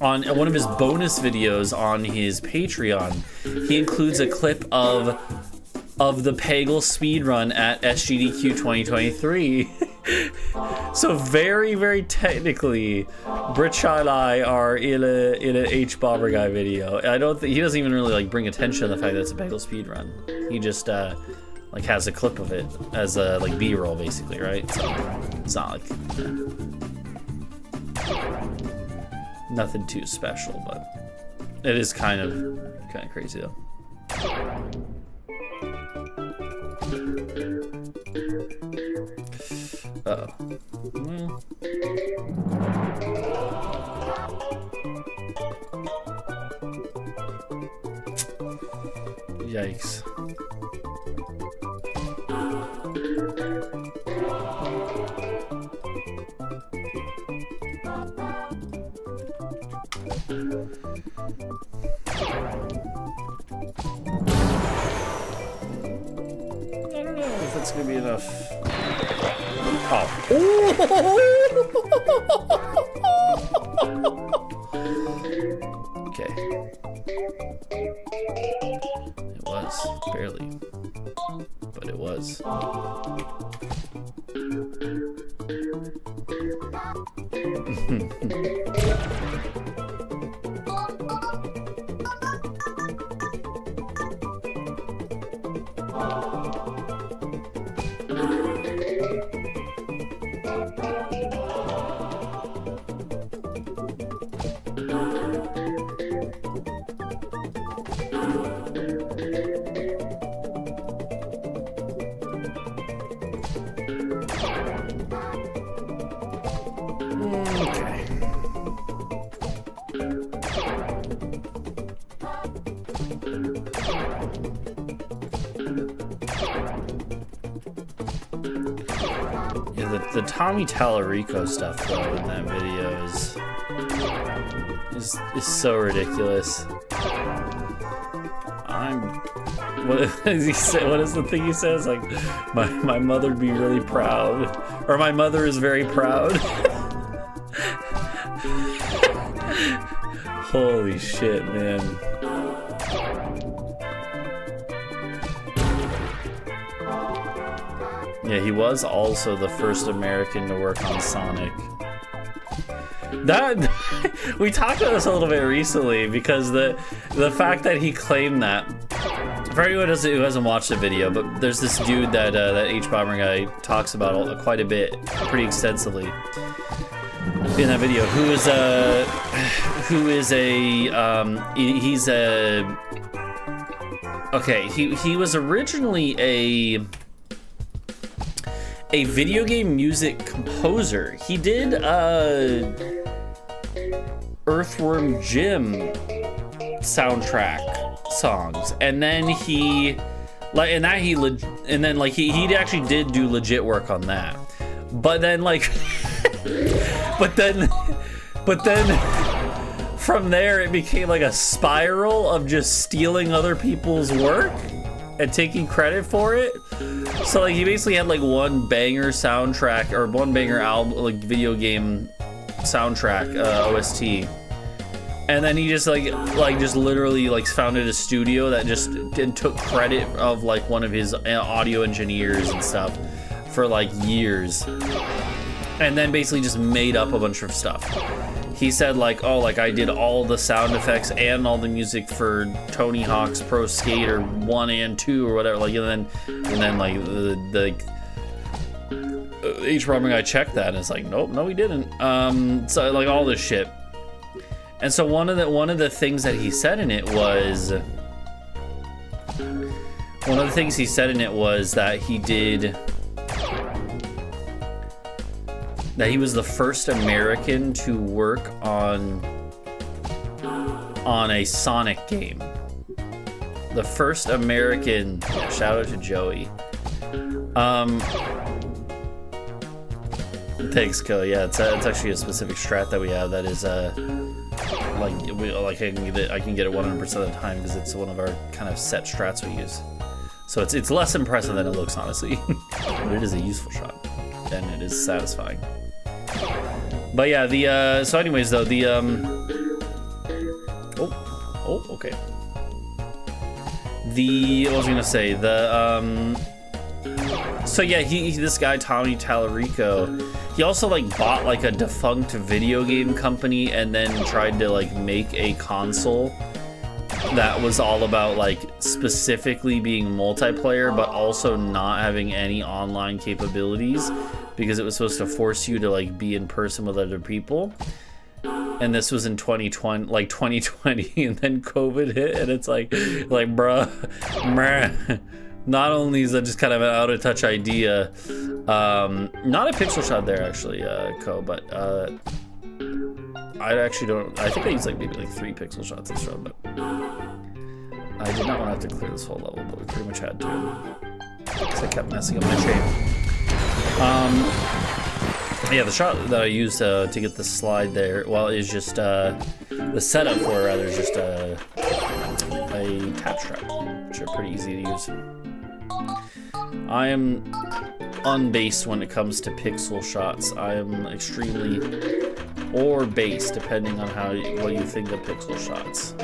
on one of his bonus videos on his Patreon, he includes a clip of of the Peggle speedrun at SGDQ 2023. So very, very technically, Britshot and I are in a H Bomber Guy video. I don't think he doesn't even really like bring attention to the fact that it's a Peggle speedrun. He just like has a clip of it as a like B-roll basically, right? So it's not like nothing too special, but it is kind of crazy though. Uh-oh. Well. Yikes. I don't know if that's gonna be enough. Oh. Okay. It was, barely. But it was. The Tommy Tallarico stuff though in that video is so ridiculous. What does he say? What is the thing he says? Like, my mother'd be really proud, or my mother is very proud. Holy shit, man. Yeah, he was also the first American to work on Sonic. That we talked about this a little bit recently because the fact that he claimed that. For anyone who hasn't watched the video, but there's this dude that that H Bomber Guy talks about quite a bit, pretty extensively in that video. He was originally a video game music composer. He did Earthworm Jim soundtrack songs, and then he actually did do legit work on that. But then but then from there it became like a spiral of just stealing other people's work and taking credit for it. So like he basically had like one banger soundtrack or one banger album, like video game soundtrack, OST. And then he just just literally founded a studio that just took credit of like one of his audio engineers and stuff for like years. And then basically just made up a bunch of stuff. He said like, oh, like I did all the sound effects and all the music for Tony Hawk's Pro Skater 1 and 2 or whatever. Like, and then like the H Bomber Guy checked that and it's like, nope, no, he didn't. So like all this shit. And so one of the things that he said in it was that he was the first American to work on a Sonic game. The first American, yeah, shout out to Joey. Thanks, Ko. Yeah, it's actually a specific strat that we have that is I can get it 100% of the time because it's one of our kind of set strats we use. So it's less impressive than it looks, honestly, but it is a useful shot and it is satisfying. But yeah, so anyways though, okay. what was I gonna say? So yeah, this guy Tommy Tallarico, he also like bought like a defunct video game company and then tried to like make a console that was all about like specifically being multiplayer, but also not having any online capabilities because it was supposed to force you to like be in person with other people. And this was in 2020, and then COVID hit, and it's like bruh. Not only is that just kind of an out of touch idea, not a pixel shot there actually, Co, but I actually don't. I think I used like maybe like 3 pixel shots this run, but I did not want to have to clear this whole level, but we pretty much had to because I kept messing up my shape. Yeah, the shot that I used to get the slide there, well, is just the setup for it rather is just a tap strap, which are pretty easy to use. I am unbased when it comes to pixel shots. I am extremely or based, depending on what you think of pixel shots.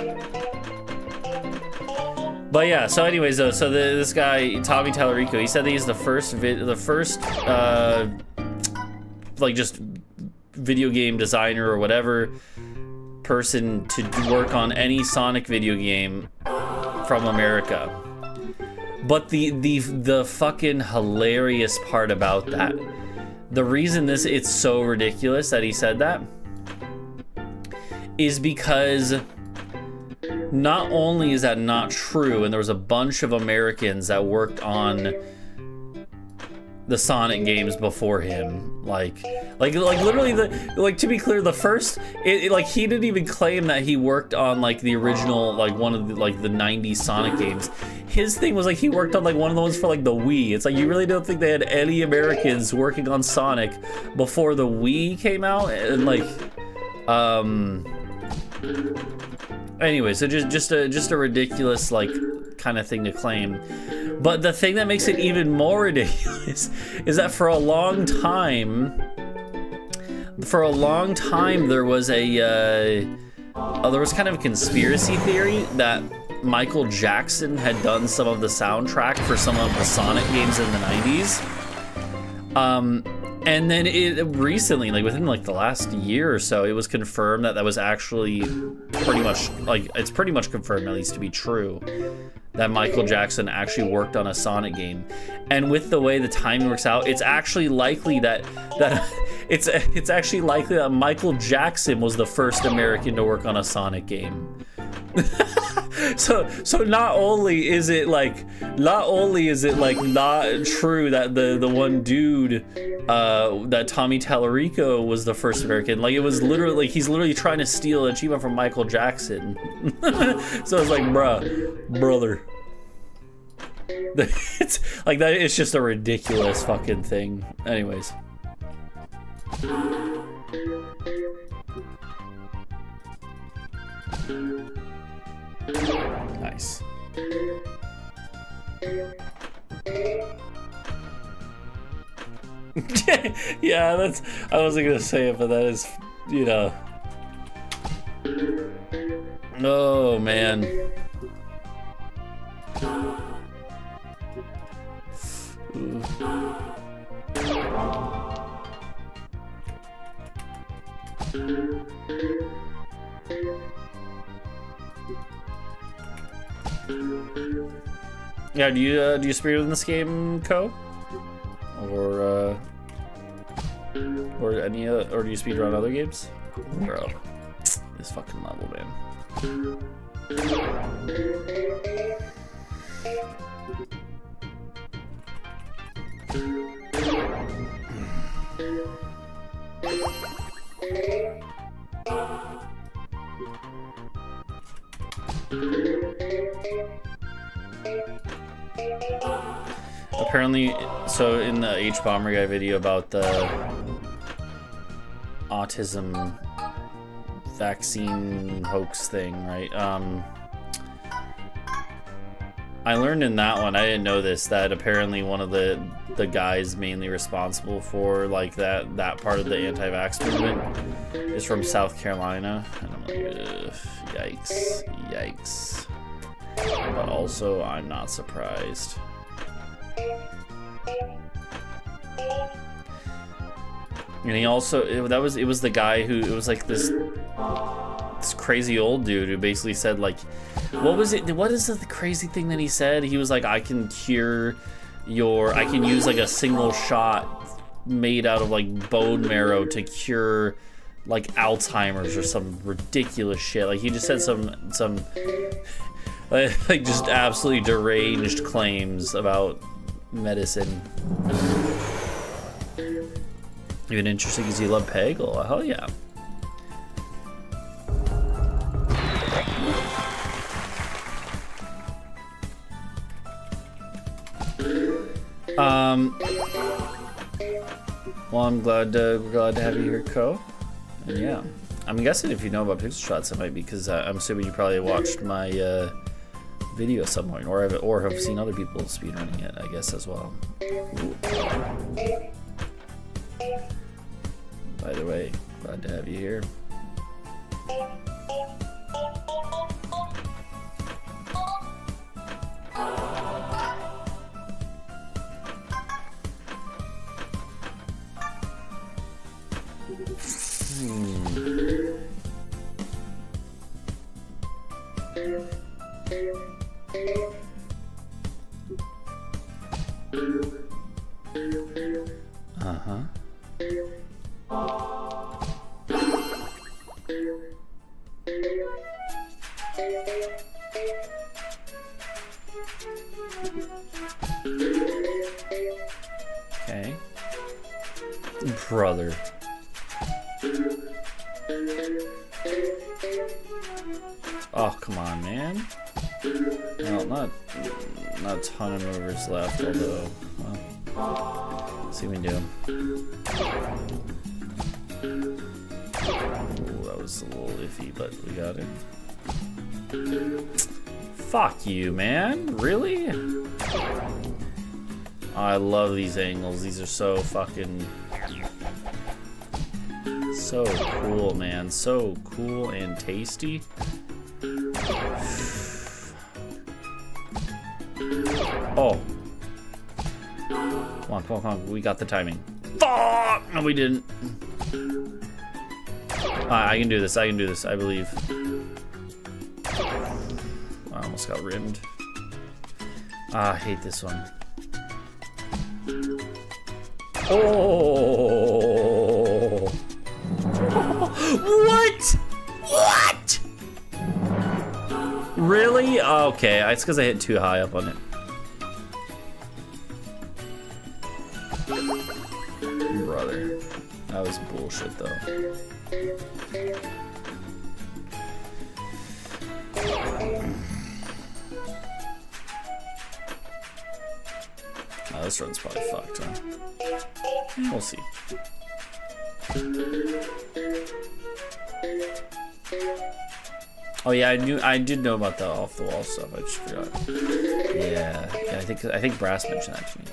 But yeah, so anyways though, so this guy Tommy Tallarico, he said that he's the first like just video game designer or whatever person to work on any Sonic video game from America. But the fucking hilarious part about that, the reason it's so ridiculous that he said that is because not only is that not true, and there was a bunch of Americans that worked on the Sonic games before him, like literally to be clear, the first like he didn't even claim that he worked on like the original like one of the like the 90s Sonic games. His thing was like he worked on like one of the ones for like the Wii. It's like you really don't think they had any Americans working on Sonic before the Wii came out, and like anyway, so just a ridiculous like kind of thing to claim. But the thing that makes it even more ridiculous is that for a long time there was kind of a conspiracy theory that Michael Jackson had done some of the soundtrack for some of the Sonic games in the 90s. And then recently, like within like the last year or so, it was confirmed that was actually pretty much confirmed, at least, to be true, that Michael Jackson actually worked on a Sonic game. And with the way the timing works out, it's actually likely that Michael Jackson was the first American to work on a Sonic game. So not only is it not true that the one dude that Tommy Tallarico was the first American, like it was literally, he's literally trying to steal an achievement from Michael Jackson. So it's like, brother. It's like that. It's just a ridiculous fucking thing. Anyways. Nice. Yeah, that's, I wasn't gonna say it, but that is, you know. Oh man. Ooh. Yeah, do you speedrun this game, Co? Or any or do you speedrun other games? Bro, this fucking level, man. Apparently, so in the H-Bomber guy video about the autism vaccine hoax thing, right? I learned in that one, I didn't know this, that apparently one of the guys mainly responsible for like that part of the anti-vax movement is from South Carolina, and I'm like, ugh, yikes. but also I'm not surprised. And he also, it was the guy who, it was like this crazy old dude who basically said like, what is the crazy thing that he said? He was like, I can use like a single shot made out of like bone marrow to cure like Alzheimer's or some ridiculous shit. Like he just said some like just absolutely deranged claims about medicine. Even interesting because you love Peggle. Hell yeah. Well, I'm glad to have you here, Co. And yeah, I'm guessing if you know about pixel shots, it might be because I'm assuming you probably watched my video at some point, or have seen other people speedrunning it, I guess, as well. Ooh. By the way, glad to have you here. Uh-huh. Okay. Brother. Oh, come on, man. Well, not a ton of movers left, although, well, let's see what we can do. Ooh, that was a little iffy, but we got it. Fuck you, man. Really? Oh, I love these angles. These are so fucking... so cool, man. So cool and tasty. Oh. Come on, come on, come on. We got the timing. Fuck! No, we didn't. I can do this. I can do this. I believe. I almost got rimmed. I hate this one. Oh! What? What? Really? Okay, it's because I hit too high up on it. Brother, that was bullshit though. Oh, this run's probably fucked, huh? We'll see. Oh yeah, I did know about the off the wall stuff. I just forgot. Yeah, I think Brass mentioned that to me.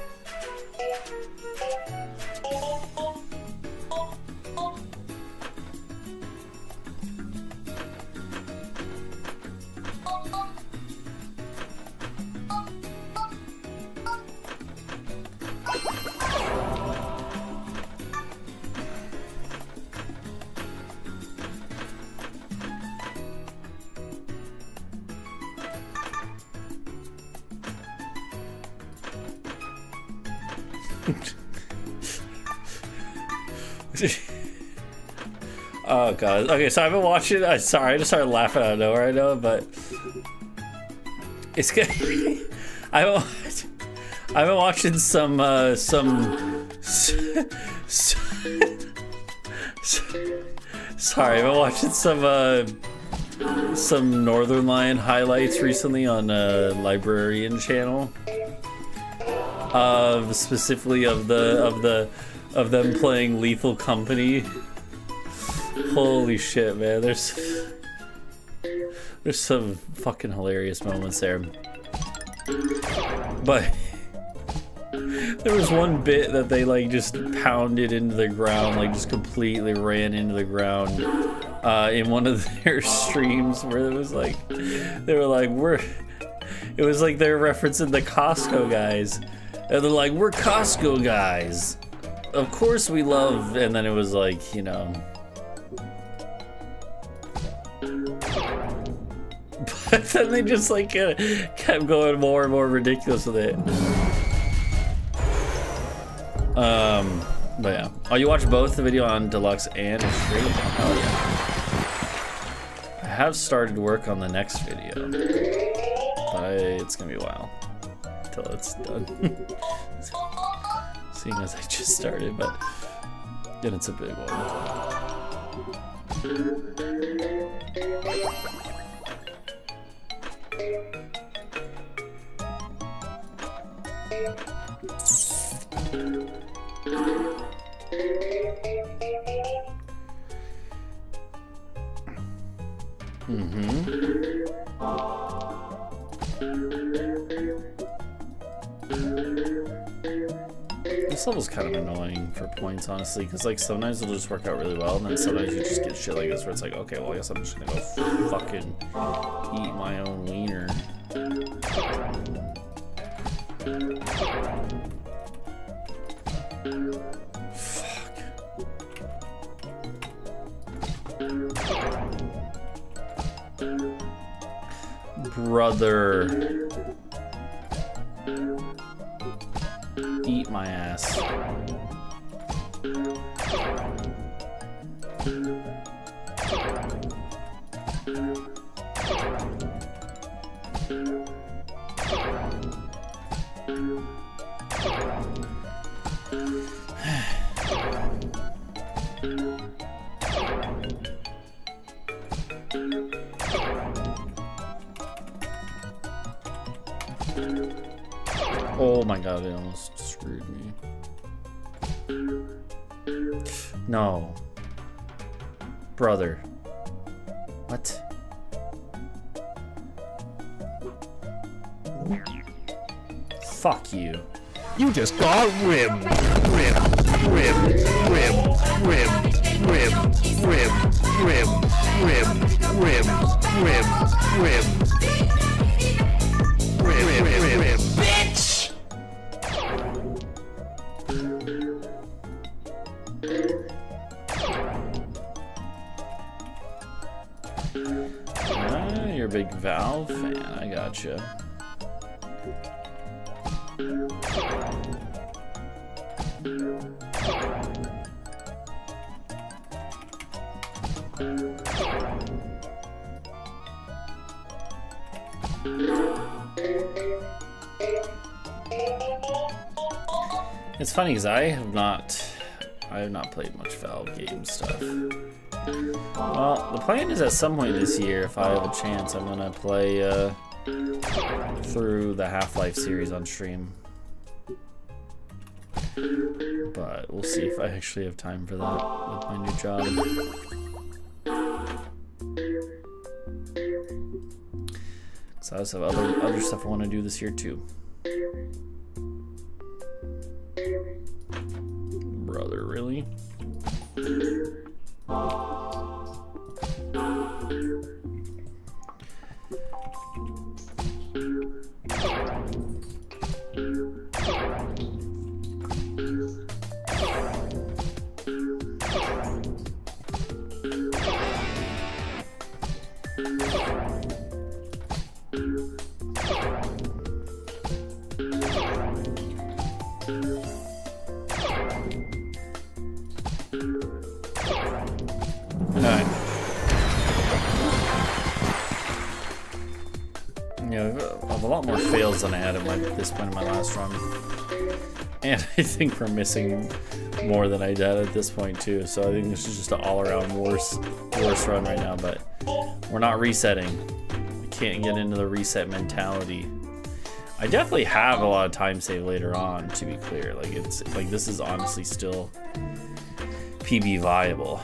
Oh god. Okay, so I've been watching. Sorry, I just started laughing out of nowhere. I know, but it's good. I've been watching some sorry, I've been watching some Northern Lion highlights recently on Librarian channel. Specifically of them playing Lethal Company. Holy shit, man! There's some fucking hilarious moments there. But there was one bit that they like just pounded into the ground, like just completely ran into the ground in one of their streams where it was like they were like It was like they're referencing the Costco guys. And they're like, we're Costco guys. Of course we love, and then it was like, you know. But then they just like kept going more and more ridiculous with it. But yeah. Oh, you watched both the video on Deluxe and Extreme? Oh yeah. I have started work on the next video, but it's gonna be a while till it's done. Seeing as I just started, but then it's a big one. This level's kind of annoying for points, honestly, because like sometimes it'll just work out really well, and then sometimes you just get shit like this where it's like, okay, well I guess I'm just gonna go fucking eat my own wiener. Fuck. Brother. Eat my ass. Oh my god, it almost screwed me. No. Brother. What? Fuck you. You just got rimmed. Rimmed. Rimmed. Rimmed. Rimmed. Rimmed. Rimmed. Rimmed. Rimmed. Rimmed. Rimmed. Rimmed. Bitch! You're a big Valve fan, I gotcha. It's funny because I have not played much Valve game stuff. Well, the plan is at some point this year, if I have a chance, I'm gonna play through the Half-Life series on stream. But we'll see if I actually have time for that with my new job. So I also have other stuff I want to do this year too. Brother, really? A lot more fails than I had at this point in my last run, and I think we're missing more than I did at this point too. So I think this is just an all-around worse run right now. But we're not resetting. We can't get into the reset mentality. I definitely have a lot of time save later on. To be clear, like this is honestly still PB viable.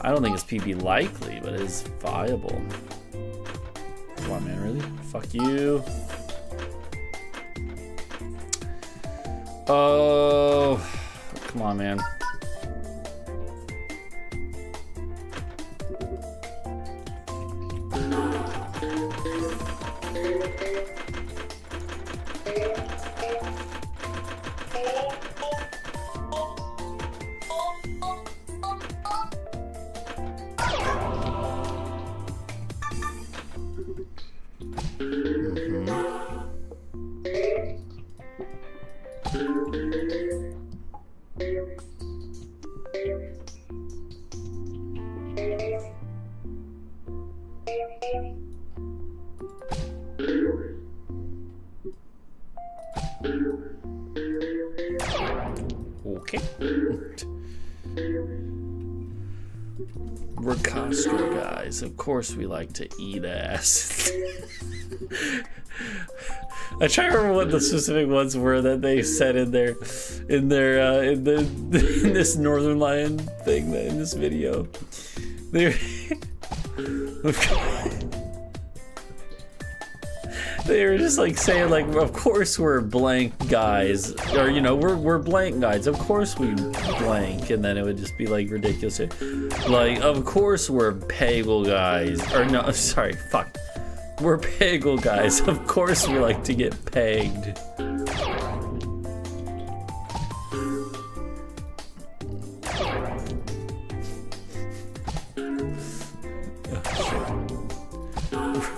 I don't think it's PB likely, but it is viable. Come on, man, really? Fuck you. Oh, come on, man. Okay. We're Costco guys. Of course we like to eat ass. I try to remember what the specific ones were that they said in this Northern Lion thing in this video. They were just like saying like, of course we're blank guys, or you know, we're blank guys. Of course we blank, and then it would just be like ridiculous. Like, of course we're Peggle guys, or no, sorry, fuck. We're Peggle guys. Of course we like to get pegged.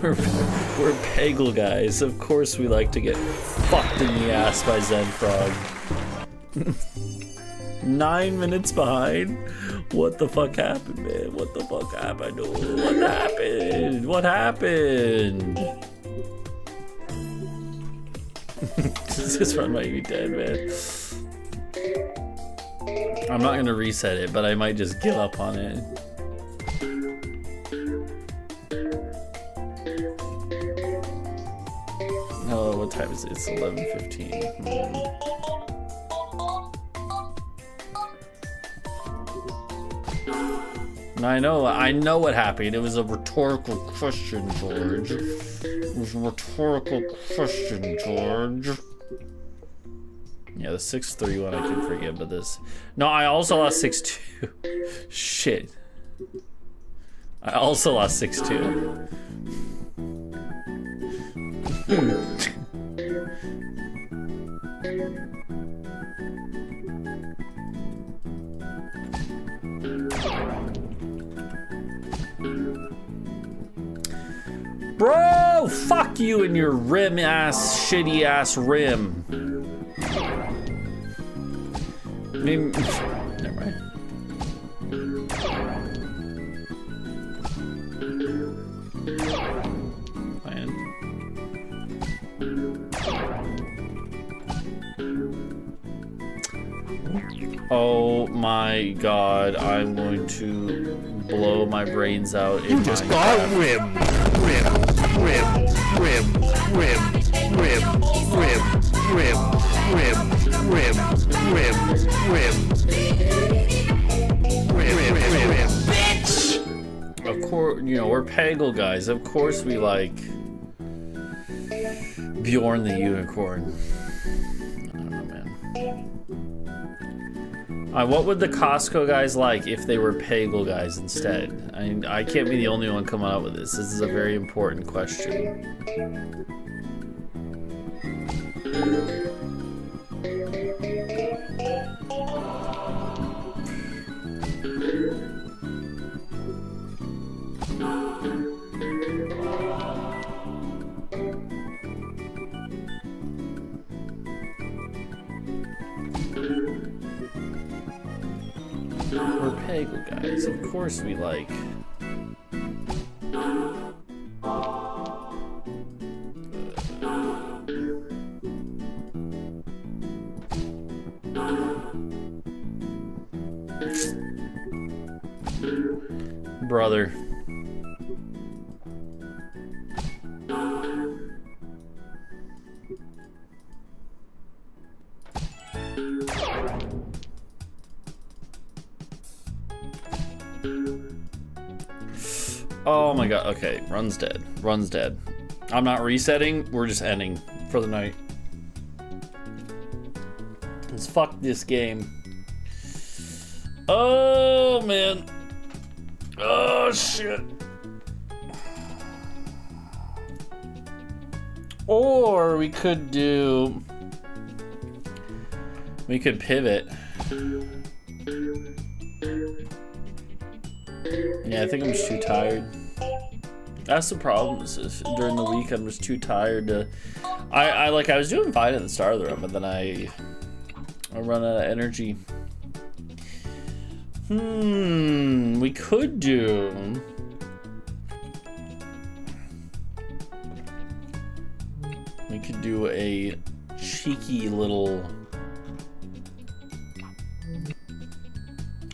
We're Peggle guys. Of course we like to get fucked in the ass by Zen Frog. 9 minutes behind? What the fuck happened, man? What the fuck happened? What happened? What happened? This run might be dead, man. I'm not gonna reset it, but I might just give up on it. Oh, what time is it? It's 11:15. I know what happened. It was a rhetorical question, George. It was a rhetorical question, George. Yeah, the 6-3 one I can forgive, but this... No, I also lost 6-2. Shit. I also lost 6-2. Bro, fuck you and your rim ass, shitty ass rim. I mean, never mind. Oh my god, I'm going to blow my brains out. You just got rim, rim, rim, rim, rim, rim, rim, rim, rim, rim, rim, rim, rim, bitch! Of course, you know, we're Peggle guys. Of course we like Bjorn the Unicorn. I don't know, man. What would the Costco guys like if they were Peggle guys instead? I mean, I can't be the only one coming up with this. This is a very important question. We're Peggle guys. Of course we like. Brother. Oh my god, okay, run's dead. Run's dead. I'm not resetting, we're just ending for the night. Let's fuck this game. Oh man. Oh shit. Or we could do... We could pivot. Yeah, I think I'm just too tired. That's the problem. Is during the week, I'm just too tired to... I was doing fine at the start of the run, but then I run out of energy. We could do... We could do a cheeky little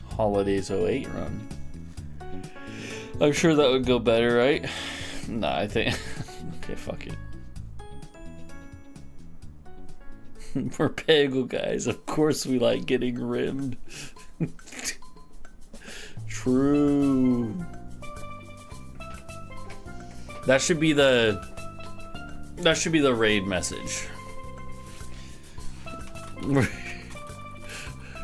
Holidays 08 run. I'm sure that would go better, right? Nah, I think... Okay, fuck it. We're Peggle guys. Of course we like getting rimmed. True. That should be the raid message.